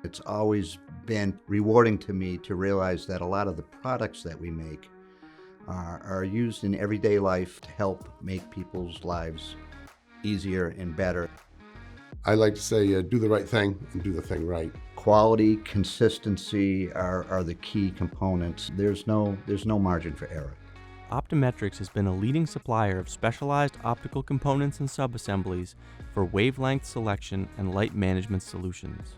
It's always been rewarding to me to realize that a lot of the products that we make are used in everyday life to help make people's lives easier and better. I like to say, do the right thing and do the thing right. Quality, consistency are the key components. There's no margin for error. Optometrics has been a leading supplier of specialized optical components and subassemblies for wavelength selection and light management solutions.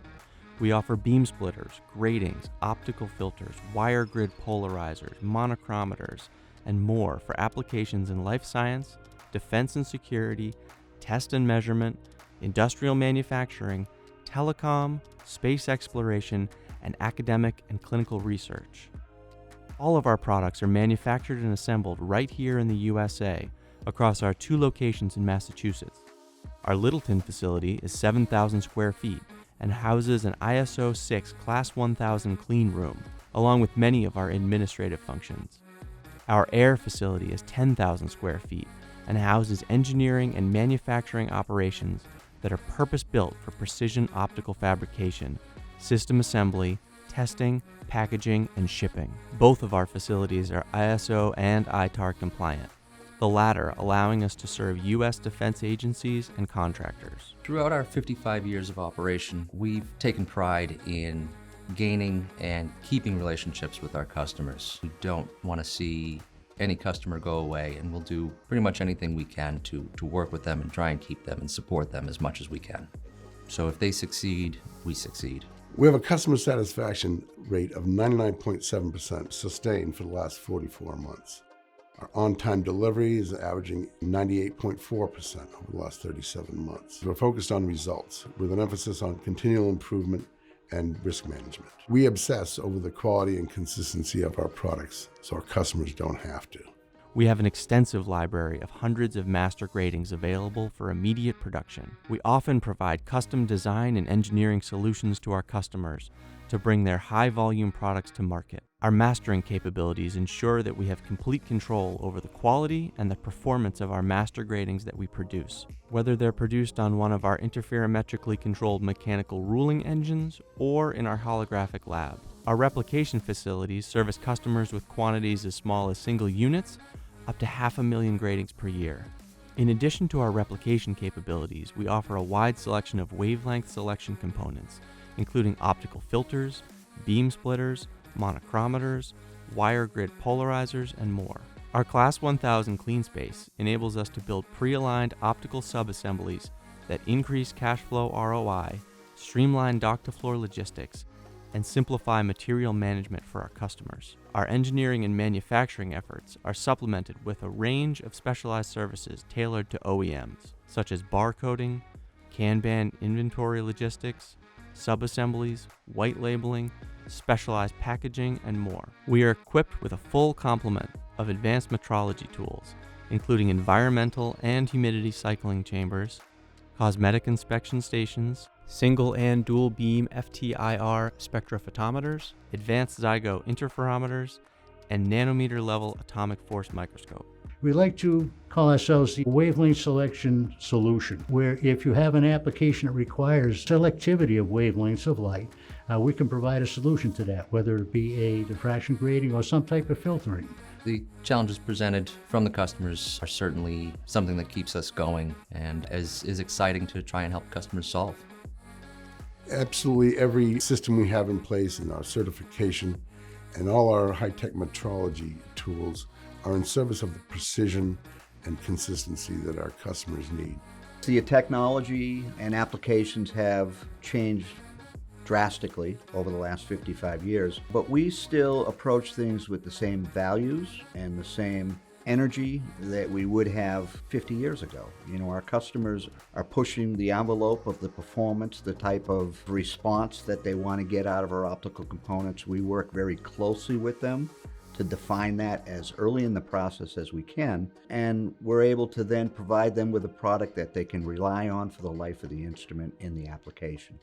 We offer beam splitters, gratings, optical filters, wire grid polarizers, monochromators, and more for applications in life science, defense and security, test and measurement, industrial manufacturing, telecom, space exploration, and academic and clinical research. All of our products are manufactured and assembled right here in the USA across our 2 locations in Massachusetts. Our Littleton facility is 7,000 square feet and houses an ISO 6 Class 1000 clean room, along with many of our administrative functions. Our Air facility is 10,000 square feet and houses engineering and manufacturing operations that are purpose-built for precision optical fabrication, system assembly, testing, packaging, and shipping. Both of our facilities are ISO and ITAR compliant, the latter allowing us to serve U.S. defense agencies and contractors. Throughout our 55 years of operation, we've taken pride in gaining and keeping relationships with our customers. We don't want to see any customer go away, and we'll do pretty much anything we can to work with them and try and keep them and support them as much as we can. So if they succeed, we succeed. We have a customer satisfaction rate of 99.7% sustained for the last 44 months. Our on-time delivery is averaging 98.4% over the last 37 months. We're focused on results with an emphasis on continual improvement and risk management. We obsess over the quality and consistency of our products so our customers don't have to. We have an extensive library of hundreds of master gratings available for immediate production. We often provide custom design and engineering solutions to our customers to bring their high-volume products to market. Our mastering capabilities ensure that we have complete control over the quality and the performance of our master gratings that we produce, whether they're produced on one of our interferometrically controlled mechanical ruling engines or in our holographic lab. Our replication facilities service customers with quantities as small as single units up to 500,000 gratings per year. In addition to our replication capabilities, we offer a wide selection of wavelength selection components, including optical filters, beam splitters, monochromators, wire grid polarizers, and more. Our Class 1000 clean space enables us to build pre-aligned optical subassemblies that increase cash flow ROI, streamline dock-to-floor logistics, and simplify material management for our customers. Our engineering and manufacturing efforts are supplemented with a range of specialized services tailored to OEMs, such as barcoding, Kanban inventory logistics, subassemblies, white labeling, specialized packaging, and more. We are equipped with a full complement of advanced metrology tools, including environmental and humidity cycling chambers, cosmetic inspection stations, single and dual beam FTIR spectrophotometers, advanced Zygo interferometers, and nanometer level atomic force microscope. We like to call ourselves the wavelength selection solution, where if you have an application that requires selectivity of wavelengths of light, we can provide a solution to that, whether it be a diffraction grating or some type of filtering. The challenges presented from the customers are certainly something that keeps us going and is exciting to try and help customers solve. Absolutely every system we have in place in our certification and all our high-tech metrology tools are in service of the precision and consistency that our customers need. The technology and applications have changed drastically over the last 55 years, but we still approach things with the same values and the same energy that we would have 50 years ago. You know, our customers are pushing the envelope of the performance, the type of response that they want to get out of our optical components. We work very closely with them to define that as early in the process as we can, and we're able to then provide them with a product that they can rely on for the life of the instrument in the application.